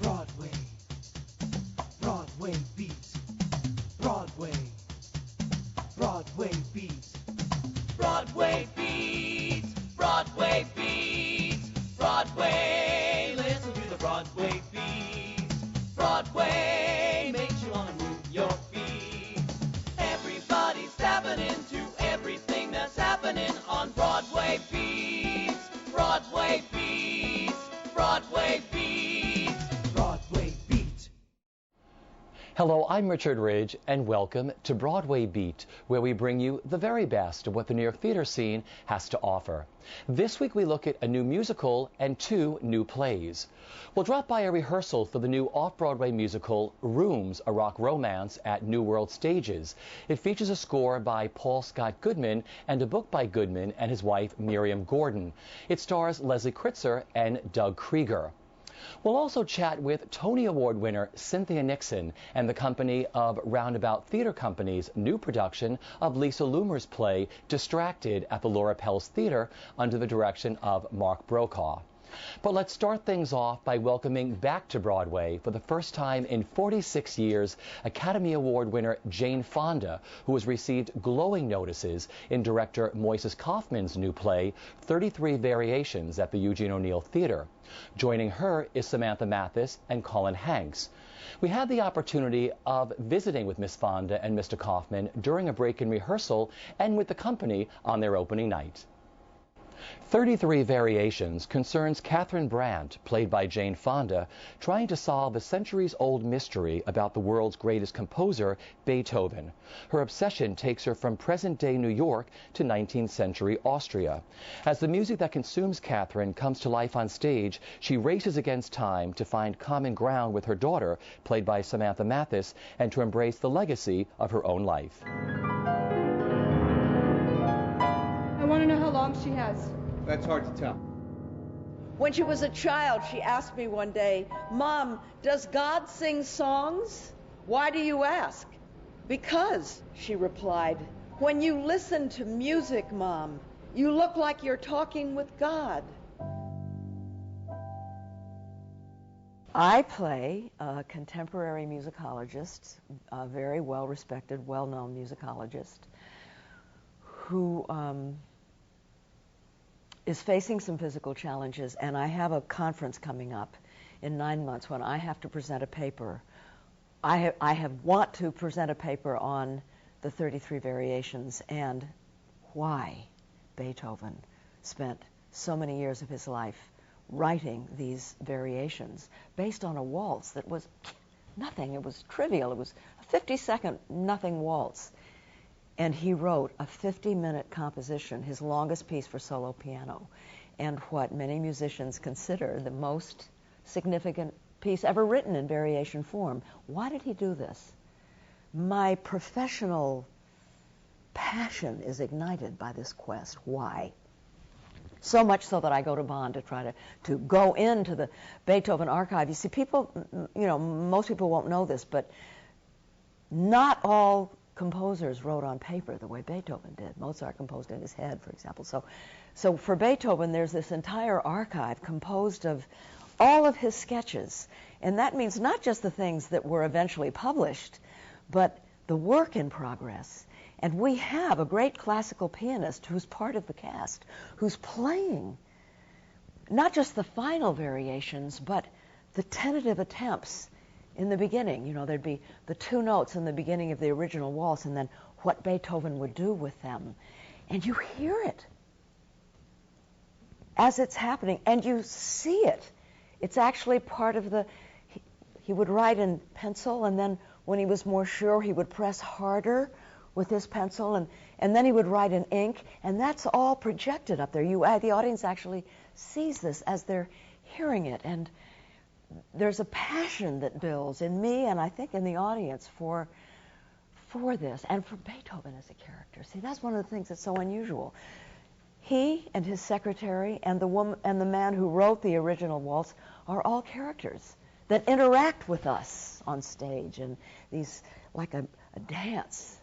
Broadway, Broadway Beat, Broadway, Broadway Beat, Broadway Beat, Broadway Beat, Broadway, listen to the Broadway Beat, Broadway makes you wanna move your feet. Everybody's tapping into everything that's happening on Broadway Beat, Broadway Beat, Broadway Beat, Broadway Beat. Hello, I'm Richard Ridge, and welcome to Broadway Beat, where we bring you the very best of what the New York theater scene has to offer. This week we look at a new musical and two new plays. We'll drop by a rehearsal for the new off-Broadway musical Rooms, a Rock Romance at New World Stages. It features a score by Paul Scott Goodman and a book by Goodman and his wife Miriam Gordon. It stars Leslie Kritzer and Doug Krieger. We'll also chat with Tony Award winner Cynthia Nixon and the company of Roundabout Theater Company's new production of Lisa Loomer's play Distracted at the Laura Pels Theater under the direction of Mark Brokaw. But let's start things off by welcoming back to Broadway for the first time in 46 years Academy Award winner Jane Fonda, who has received glowing notices in director Moises Kaufman's new play 33 Variations at the Eugene O'Neill Theater. Joining her is Samantha Mathis and Colin Hanks. We had the opportunity of visiting with Miss Fonda and Mr. Kaufman during a break in rehearsal and with the company on their opening night. 33 Variations concerns Catherine Brandt, played by Jane Fonda, trying to solve a centuries-old mystery about the world's greatest composer, Beethoven. Her obsession takes her from present-day New York to 19th century Austria. As the music that consumes Catherine comes to life on stage, she races against time to find common ground with her daughter, played by Samantha Mathis, and to embrace the legacy of her own life. I want to know how long she has. That's hard to tell. When she was a child, she asked me one day, "Mom, does God sing songs?" "Why do you ask?" "Because," she replied, "when you listen to music, Mom, you look like you're talking with God." I play a contemporary musicologist, a very well-respected, well-known musicologist, who is facing some physical challenges, and I have a conference coming up in 9 months when I have to present a paper. I want to present a paper on the 33 Variations and why Beethoven spent so many years of his life writing these variations based on a waltz that was nothing. It was trivial. It was a 50-second nothing waltz. And he wrote a 50-minute composition, his longest piece for solo piano, and what many musicians consider the most significant piece ever written in variation form. Why did he do this? My professional passion is ignited by this quest. Why? So much so that I go to Bonn to try to go into the Beethoven archive. You see, people, most people won't know this, but not all composers wrote on paper the way Beethoven did. Mozart composed in his head, for example. So for Beethoven, there's this entire archive composed of all of his sketches. And that means not just the things that were eventually published, but the work in progress. And we have a great classical pianist who's part of the cast, who's playing not just the final variations, but the tentative attempts. In the beginning, there'd be the two notes in the beginning of the original waltz and then what Beethoven would do with them. And you hear it as it's happening, and you see it. It's actually part of he would write in pencil, and then when he was more sure, he would press harder with his pencil, and then he would write in ink, and that's all projected up there. The audience actually sees this as they're hearing it, and there's a passion that builds in me and I think in the audience for this and for Beethoven as a character. See, that's one of the things that's so unusual. He and his secretary and the woman and the man who wrote the original waltz are all characters that interact with us on stage, and these like a dance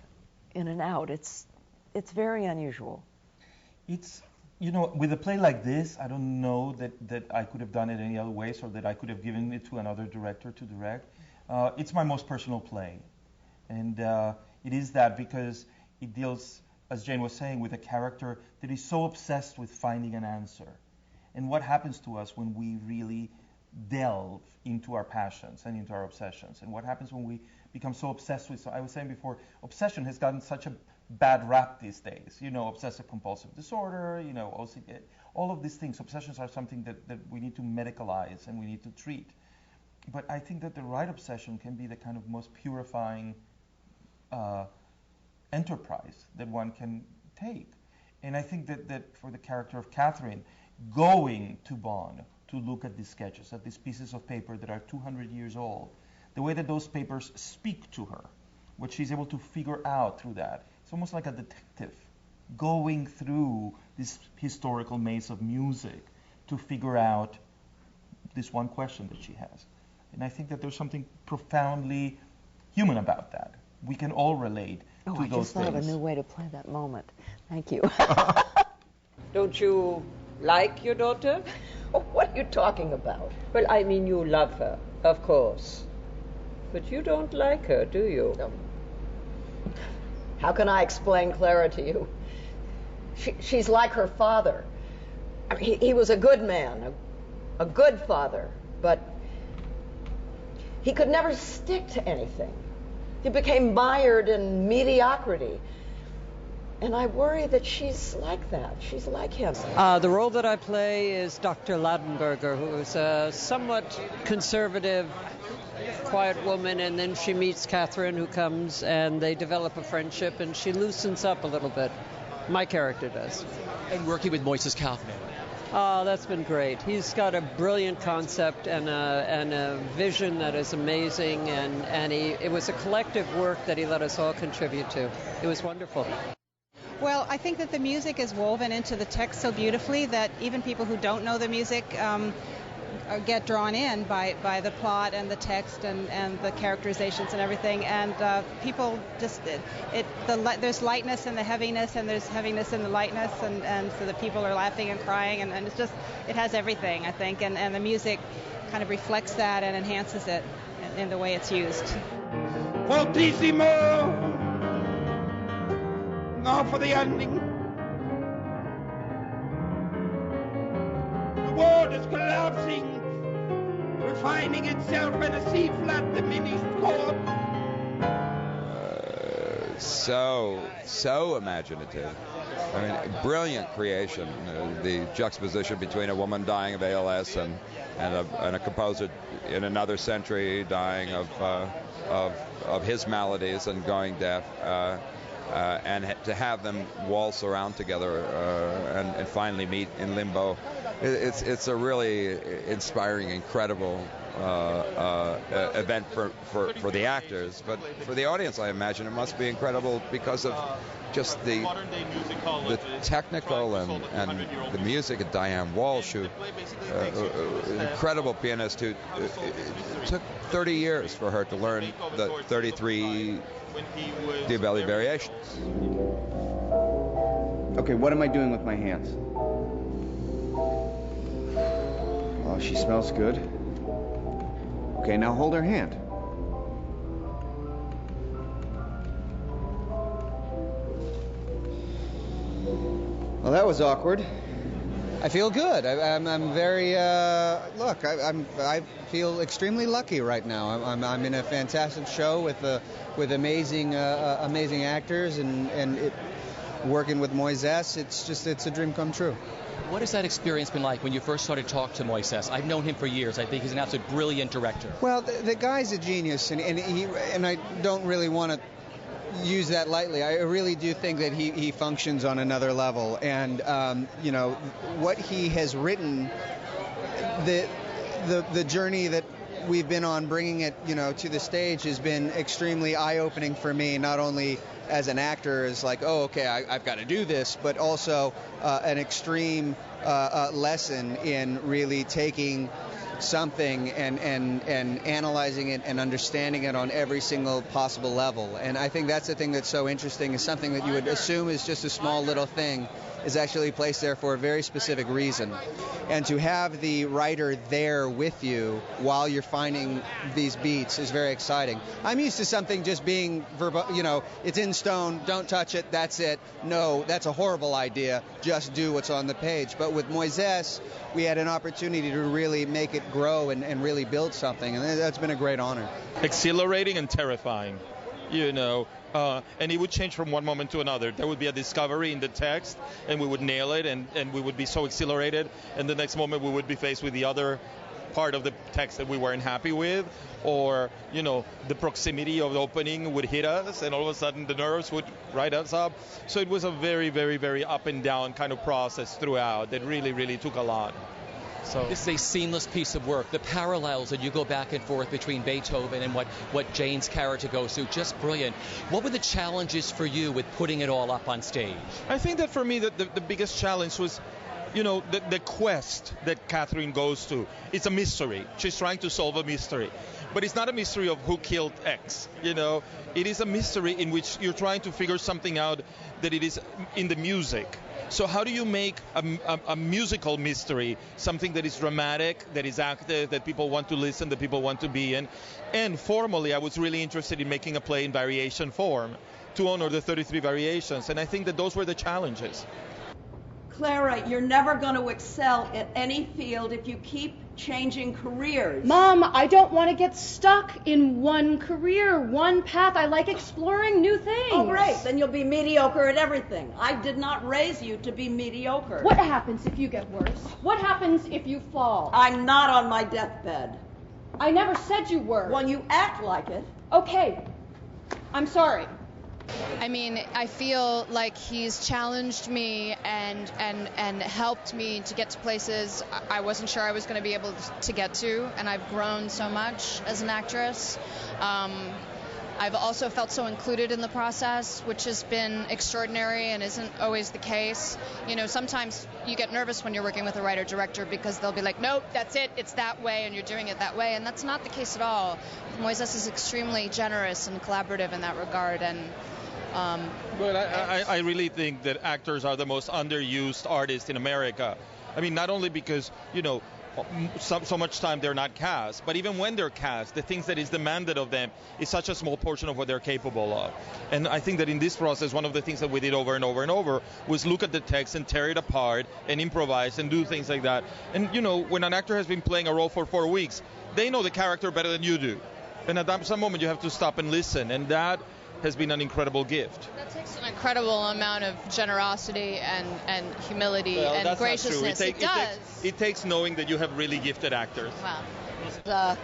in and out. It's very unusual. It's you know, with a play like this, I don't know that I could have done it any other ways, or that I could have given it to another director to direct. It's my most personal play. And it is that because it deals, as Jane was saying, with a character that is so obsessed with finding an answer. And what happens to us when we really delve into our passions and into our obsessions? And what happens when we become so obsessed with, so I was saying before, obsession has gotten such a bad rap these days. You know, obsessive compulsive disorder, you know, OCD, all of these things. Obsessions are something that we need to medicalize and we need to treat. But I think that the right obsession can be the kind of most purifying enterprise that one can take. And I think that for the character of Catherine, going to Bonn to look at these sketches, at these pieces of paper that are 200 years old, the way that those papers speak to her, what she's able to figure out through that, it's almost like a detective going through this historical maze of music to figure out this one question that she has. And I think that there's something profoundly human about that. We can all relate to those things. I just thought of a new way to play that moment. Thank you. Don't you like your daughter? What are you talking about? Well, I mean, you love her, of course. But you don't like her, do you? No. How can I explain Clara to you? She's like her father. I mean, he was a good man, a good father, but he could never stick to anything. He became mired in mediocrity. And I worry that she's like that. She's like him. The role that I play is Dr. Ladenberger, who is a somewhat conservative, quiet woman, and then she meets Catherine, who comes, and they develop a friendship, and she loosens up a little bit. My character does. And working with Moises Kaufman. Oh, that's been great. He's got a brilliant concept and a vision that is amazing, and it was a collective work that he let us all contribute to. It was wonderful. Well, I think that the music is woven into the text so beautifully that even people who don't know the music get drawn in by the plot and the text and the characterizations and everything. And people just, there's lightness in the heaviness, and there's heaviness in the lightness, and so the people are laughing and crying, and it's just, it has everything, I think. And the music kind of reflects that and enhances it in the way it's used. Fortissimo! Now for the ending. The world is collapsing, refining itself in a C-flat diminished chord. So imaginative. I mean, brilliant creation. The juxtaposition between a woman dying of ALS and a composer in another century dying of his maladies and going deaf. And to have them waltz around together and finally meet in limbo, it's a really inspiring, incredible event for the actors, but for the audience, I imagine it must be incredible because of just the technical and the music of Diane Walsh, who incredible pianist who it took 30 years for her to learn the 33 Diabelli variations. Okay, what am I doing with my hands? Oh, she smells good. Okay, now hold her hand. Well, that was awkward. I feel good. I'm very look. I feel extremely lucky right now. I'm in a fantastic show with amazing actors and working with Moises. It's a dream come true. What has that experience been like when you first started to talk to Moises? I've known him for years. I think he's an absolute brilliant director. Well, the guy's a genius, and I don't really want to use that lightly. I really do think that he functions on another level, and what he has written, the journey that we've been on, bringing it to the stage, has been extremely eye-opening for me, not only as an actor, as like, oh, okay, I've got to do this, but also an extreme lesson in really taking something and analyzing it and understanding it on every single possible level. And I think that's the thing that's so interesting, is something that you would assume is just a small little thing is actually placed there for a very specific reason. And to have the writer there with you while you're finding these beats is very exciting. I'm used to something just being it's in stone, don't touch it, that's it. No, that's a horrible idea, just do what's on the page. But with Moises, we had an opportunity to really make it grow and really build something, and that's been a great honor. Exhilarating and terrifying, and it would change from one moment to another. There would be a discovery in the text, and we would nail it, and we would be so exhilarated, and the next moment we would be faced with the other part of the text that we weren't happy with, or the proximity of the opening would hit us, and all of a sudden the nerves would ride us up. So it was a very, very, very up and down kind of process throughout that really, really took a lot. So this is a seamless piece of work. The parallels that you go back and forth between Beethoven and what Jane's character goes through, just brilliant. What were the challenges for you with putting it all up on stage? I think that for me the biggest challenge was the quest that Catherine goes to. It's a mystery. She's trying to solve a mystery. But it's not a mystery of who killed X. It is a mystery in which you're trying to figure something out that it is in the music. So how do you make a musical mystery something that is dramatic, that is active, that people want to listen, that people want to be in? And formally, I was really interested in making a play in variation form to honor the 33 variations. And I think that those were the challenges. Clara, you're never going to excel at any field if you keep changing careers. Mom, I don't want to get stuck in one career, one path. I like exploring new things. Oh, great. Then you'll be mediocre at everything. I did not raise you to be mediocre. What happens if you get worse? What happens if you fall? I'm not on my deathbed. I never said you were. Well, you act like it. Okay. I'm sorry. I mean, I feel like he's challenged me and helped me to get to places I wasn't sure I was going to be able to get to, and I've grown so much as an actress. I've also felt so included in the process, which has been extraordinary and isn't always the case. Sometimes you get nervous when you're working with a writer-director because they'll be like, nope, that's it, it's that way, and you're doing it that way, and that's not the case at all. Moises is extremely generous and collaborative in that regard, and But I really think that actors are the most underused artists in America. I mean, not only because, so much time they're not cast, but even when they're cast, the things that is demanded of them is such a small portion of what they're capable of. And I think that in this process, one of the things that we did over and over and over was look at the text and tear it apart and improvise and do things like that. And, when an actor has been playing a role for 4 weeks, they know the character better than you do. And at some moment, you have to stop and listen. And that has been an incredible gift. That takes an incredible amount of generosity and humility and graciousness. It does. It takes knowing that you have really gifted actors. Wow.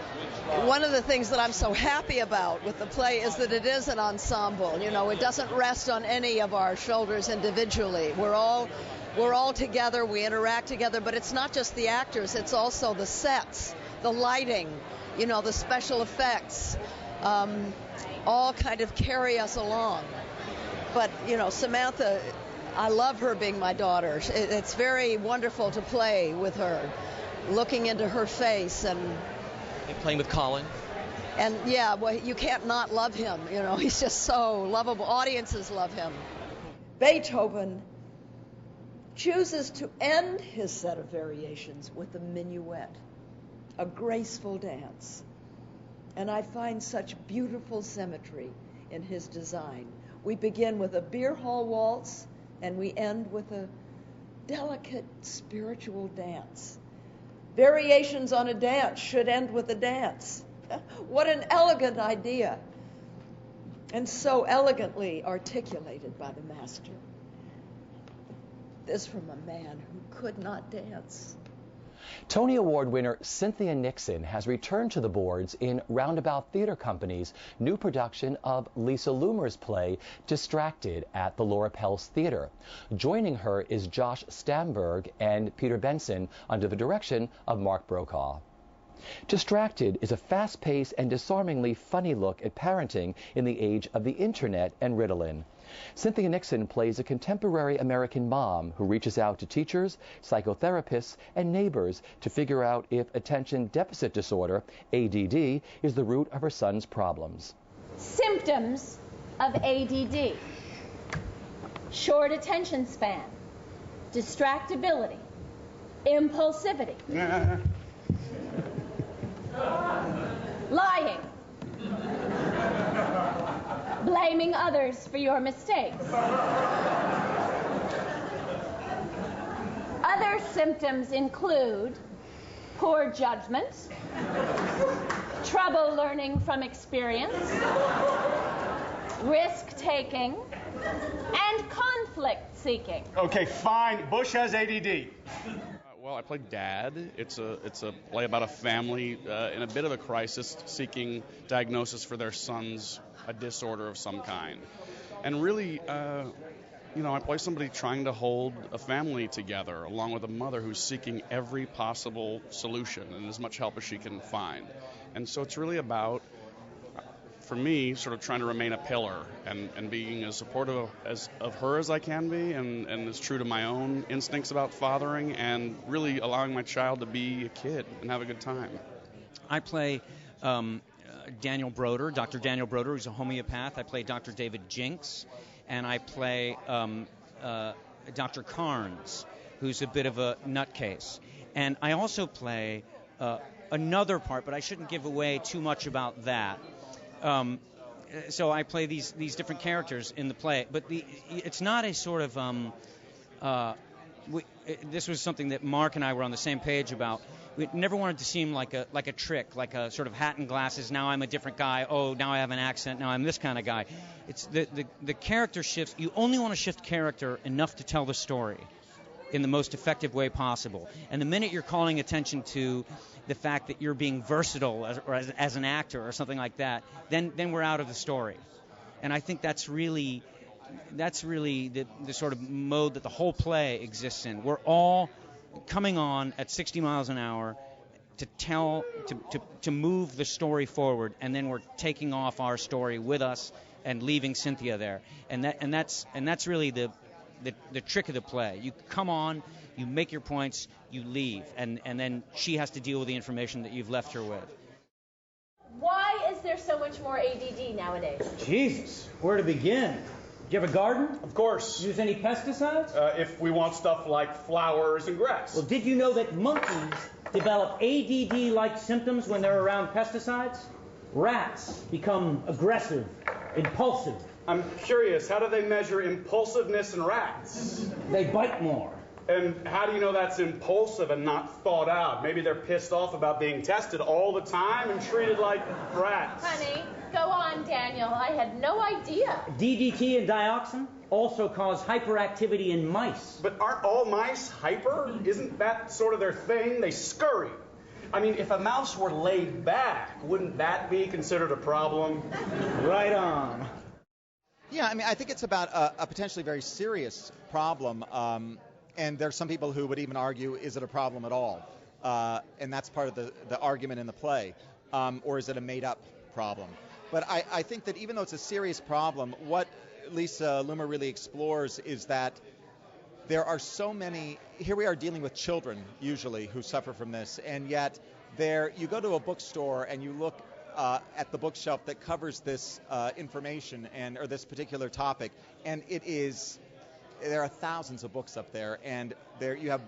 One of the things that I'm so happy about with the play is that it is an ensemble. It doesn't rest on any of our shoulders individually. We're all together, we interact together, but it's not just the actors, it's also the sets, the lighting, the special effects. All kind of carry us along. But, Samantha, I love her being my daughter. It's very wonderful to play with her, looking into her face and playing with Colin. And yeah, well, you can't not love him. He's just so lovable. Audiences love him. Beethoven chooses to end his set of variations with a minuet, a graceful dance. And I find such beautiful symmetry in his design. We begin with a beer hall waltz, and we end with a delicate spiritual dance. Variations on a dance should end with a dance. What an elegant idea, and so elegantly articulated by the master. This from a man who could not dance. Tony Award winner Cynthia Nixon has returned to the boards in Roundabout Theater Company's new production of Lisa Loomer's play Distracted at the Laura Pels Theater. Joining her is Josh Stamberg and Peter Benson under the direction of Mark Brokaw. Distracted is a fast-paced and disarmingly funny look at parenting in the age of the internet and Ritalin. Cynthia Nixon plays a contemporary American mom who reaches out to teachers, psychotherapists, and neighbors to figure out if attention deficit disorder, ADD, is the root of her son's problems. Symptoms of ADD: short attention span, distractibility, impulsivity, lying, blaming others for your mistakes. Other symptoms include poor judgment, trouble learning from experience, risk-taking, and conflict-seeking. Okay, fine. Bush has ADD. Well, I play Dad. It's a play about a family in a bit of a crisis seeking diagnosis for their son's a disorder of some kind. And really, I play somebody trying to hold a family together along with a mother who's seeking every possible solution and as much help as she can find. And so it's really about, for me, sort of trying to remain a pillar and being as supportive of her as I can be and as true to my own instincts about fathering and really allowing my child to be a kid and have a good time. I play Daniel Broder, Dr. Daniel Broder, who's a homeopath. I play Dr. David Jinks, and I play Dr. Carnes, who's a bit of a nutcase. And I also play another part, but I shouldn't give away too much about that. So I play these different characters in the play, but it's not a sort of this was something that Mark and I were on the same page about. We never wanted to seem like a trick, like a sort of hat and glasses. Now I'm a different guy. Oh, now I have an accent. Now I'm this kind of guy. It's the character shifts. You only want to shift character enough to tell the story in the most effective way possible. And the minute you're calling attention to the fact that you're being versatile as an actor or something like that, then we're out of the story. And I think that's really the sort of mode that the whole play exists in. We're all coming on at 60 miles an hour to move the story forward, and then we're taking off our story with us and leaving Cynthia there. And that's really the trick of the play. You come on, you make your points, you leave, and then she has to deal with the information that you've left her with. Why is there so much more ADD nowadays? Jesus, where to begin? Do you have a garden? Of course. Use any pesticides? If we want stuff like flowers and grass. Well, did you know that monkeys develop ADD-like symptoms when they're around pesticides? Rats become aggressive, impulsive. I'm curious, how do they measure impulsiveness in rats? They bite more. And how do you know that's impulsive and not thought out? Maybe they're pissed off about being tested all the time and treated like rats. Honey, go on, Daniel. I had no idea. DDT and dioxin also cause hyperactivity in mice. But aren't all mice hyper? Isn't that sort of their thing? They scurry. I mean, if a mouse were laid back, wouldn't that be considered a problem? Right on. Yeah, I mean, I think it's about a potentially very serious problem. And there's some people who would even argue, is it a problem at all? And that's part of the argument in the play. Or is it a made-up problem? But I think that even though it's a serious problem, what Lisa Loomer really explores is that there are so many, here we are dealing with children, usually, who suffer from this, and yet you go to a bookstore and you look at the bookshelf that covers this information or this particular topic, and there are thousands of books up there, and there you have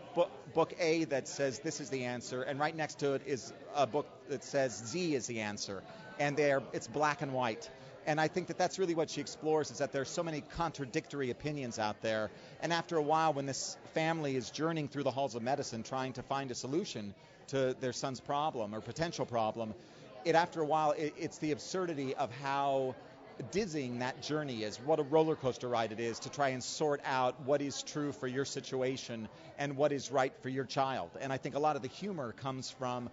book A that says this is the answer, and right next to it is a book that says Z is the answer, and it's black and white. And I think that that's really what she explores, is that there's so many contradictory opinions out there, and after a while, when this family is journeying through the halls of medicine trying to find a solution to their son's problem or potential problem, after a while, it's the absurdity of how dizzying that journey is, what a roller coaster ride it is to try and sort out what is true for your situation and what is right for your child. And I think a lot of the humor comes from,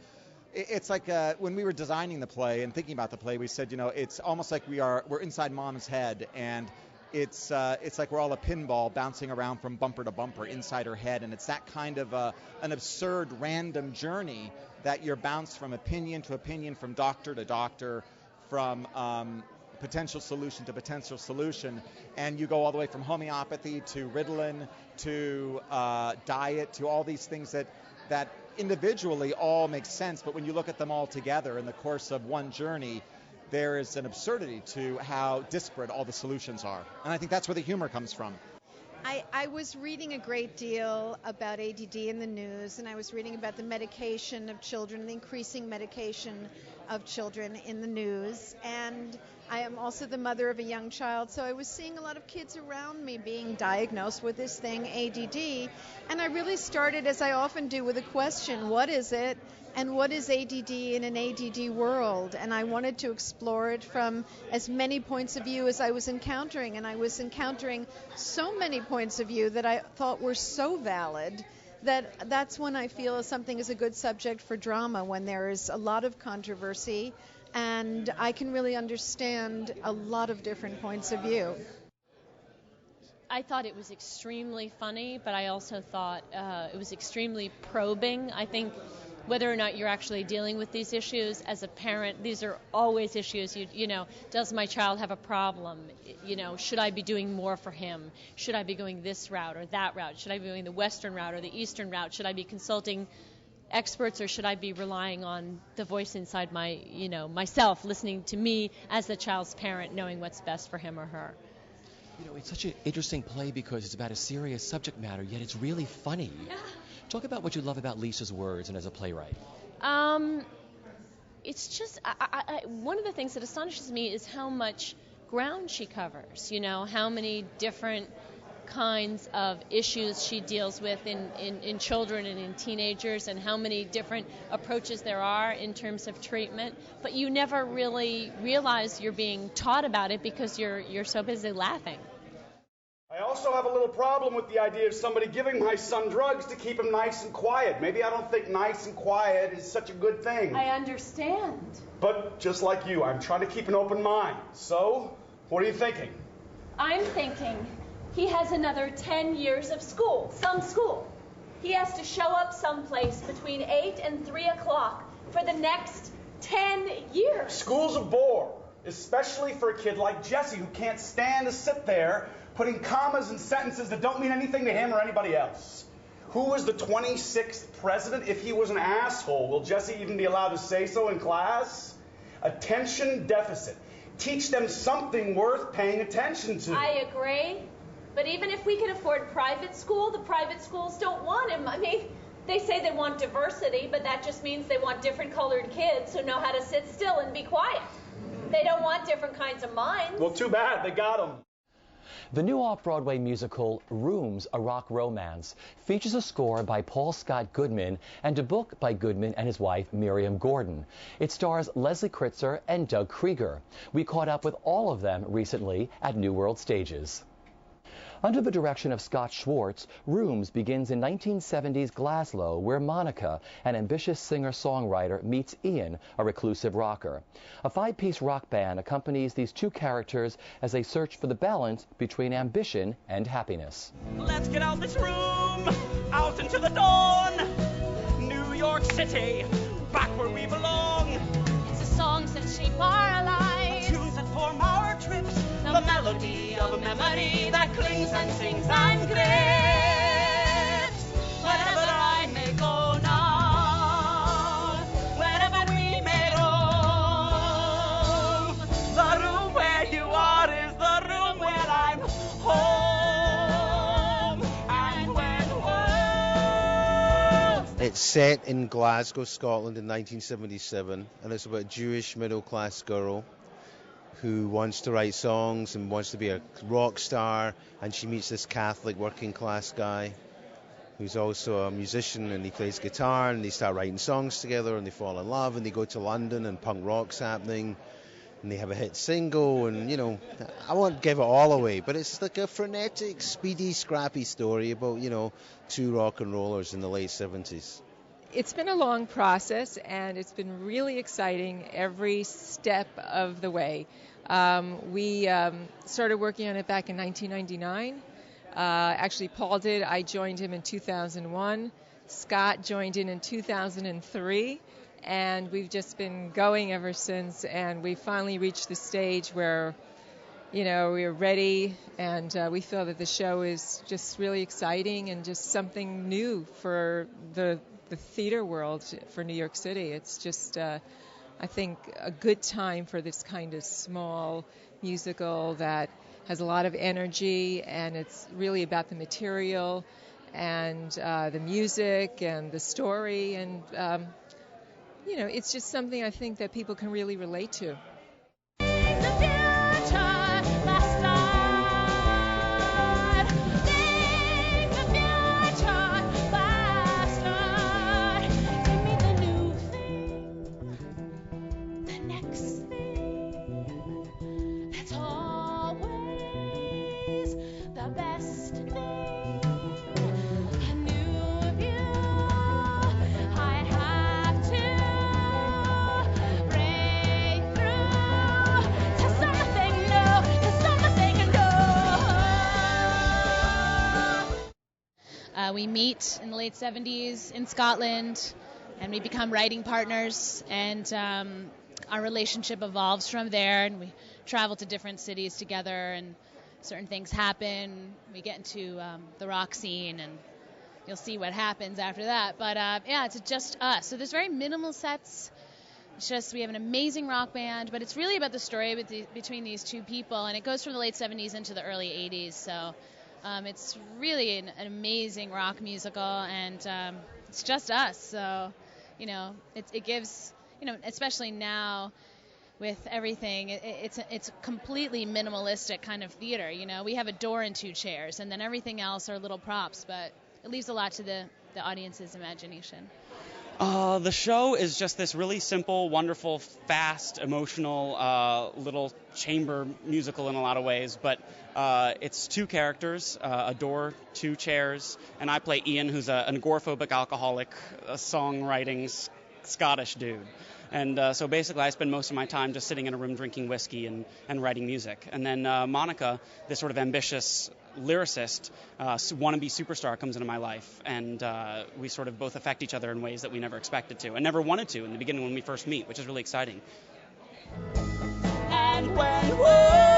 it's like when we were designing the play and thinking about the play, we said, it's almost like we're inside mom's head, and it's like we're all a pinball bouncing around from bumper to bumper inside her head, and it's that kind of an absurd random journey that you're bounced from opinion to opinion, from doctor to doctor, from potential solution to potential solution, and you go all the way from homeopathy to Ritalin to diet to all these things that individually all make sense, but when you look at them all together in the course of one journey, there is an absurdity to how disparate all the solutions are. And I think that's where the humor comes from. I was reading a great deal about ADD in the news, and I was reading about the medication of children, the increasing medication of children in the news, and I am also the mother of a young child, so I was seeing a lot of kids around me being diagnosed with this thing, ADD, and I really started, as I often do, with a question: what is it? And what is ADD in an ADD world? And I wanted to explore it from as many points of view as I was encountering. And I was encountering so many points of view that I thought were so valid that that's when I feel something is a good subject for drama, when there is a lot of controversy and I can really understand a lot of different points of view. I thought it was extremely funny, but I also thought it was extremely probing. I think whether or not you're actually dealing with these issues as a parent, these are always issues. You know, does my child have a problem? You know, should I be doing more for him? Should I be going this route or that route? Should I be going the Western route or the Eastern route? Should I be consulting experts, or should I be relying on the voice inside myself, listening to me as the child's parent, knowing what's best for him or her? You know, it's such an interesting play because it's about a serious subject matter, yet it's really funny. Yeah. Talk about what you love about Lisa's words and as a playwright. It's just, one of the things that astonishes me is how much ground she covers, you know, how many different kinds of issues she deals with in children and in teenagers, and how many different approaches there are in terms of treatment. But you never really realize you're being taught about it because you're so busy laughing. I also have a little problem with the idea of somebody giving my son drugs to keep him nice and quiet. Maybe I don't think nice and quiet is such a good thing. I understand. But just like you, I'm trying to keep an open mind. So, what are you thinking? I'm thinking he has another 10 years of school, some school. He has to show up someplace between 8 and 3 o'clock for the next 10 years. School's a bore, especially for a kid like Jesse who can't stand to sit there putting commas in sentences that don't mean anything to him or anybody else. Who was the 26th president if he was an asshole? Will Jesse even be allowed to say so in class? Attention deficit. Teach them something worth paying attention to. I agree. But even if we can afford private school, the private schools don't want him. I mean, they say they want diversity, but that just means they want different colored kids who know how to sit still and be quiet. They don't want different kinds of minds. Well, too bad. They got them. The new off-Broadway musical, Rooms, A Rock Romance, features a score by Paul Scott Goodman and a book by Goodman and his wife, Miriam Gordon. It stars Leslie Kritzer and Doug Krieger. We caught up with all of them recently at New World Stages. Under the direction of Scott Schwartz, Rooms begins in 1970s Glasgow, where Monica, an ambitious singer-songwriter, meets Ian, a reclusive rocker. A five-piece rock band accompanies these two characters as they search for the balance between ambition and happiness. Let's get out this room, out into the dawn. New York City, back where we belong. It's the songs that shape our lives, tunes that form our trips, the melody of a memory that clings and sings and grips. Wherever I may go now, wherever we may roam, the room where you are is the room where I'm home. And when it's set in Glasgow, Scotland in 1977, and it's about a Jewish middle-class girl who wants to write songs and wants to be a rock star, and she meets this Catholic working class guy who's also a musician, and he plays guitar, and they start writing songs together, and they fall in love, and they go to London, and punk rock's happening, and they have a hit single, and, you know, I won't give it all away, but it's like a frenetic, speedy, scrappy story about, you know, two rock and rollers in the late 70s. It's been a long process, and it's been really exciting every step of the way. We started working on it back in 1999. Actually, Paul did. I joined him in 2001. Scott joined in 2003. and we've just been going ever since, and we finally reached the stage where, you know, we're ready, and we feel that the show is just really exciting and just something new for the theater world for New York City. It's just, I think, a good time for this kind of small musical that has a lot of energy, and it's really about the material and the music and the story, and you know, it's just something I think that people can really relate to. We meet in the late 70s in Scotland, and we become writing partners, and our relationship evolves from there, and we travel to different cities together, and certain things happen. We get into the rock scene, and you'll see what happens after that. But yeah, it's just us. So there's very minimal sets. It's just we have an amazing rock band, but it's really about the story between these two people, and it goes from the late 70s into the early 80s. So it's really an amazing rock musical, and it's just us. So, you know, it gives, you know, especially now with everything, it's completely minimalistic kind of theater. You know, we have a door and two chairs, and then everything else are little props, but it leaves a lot to the audience's imagination. The show is just this really simple, wonderful, fast, emotional little chamber musical in a lot of ways, but it's two characters, a door, two chairs, and I play Ian, who's an agoraphobic alcoholic, songwriting Scottish dude. And so basically I spend most of my time just sitting in a room drinking whiskey and writing music. And then Monica, this sort of ambitious lyricist, wannabe superstar, comes into my life, and we sort of both affect each other in ways that we never expected to and never wanted to in the beginning when we first meet, which is really exciting. And when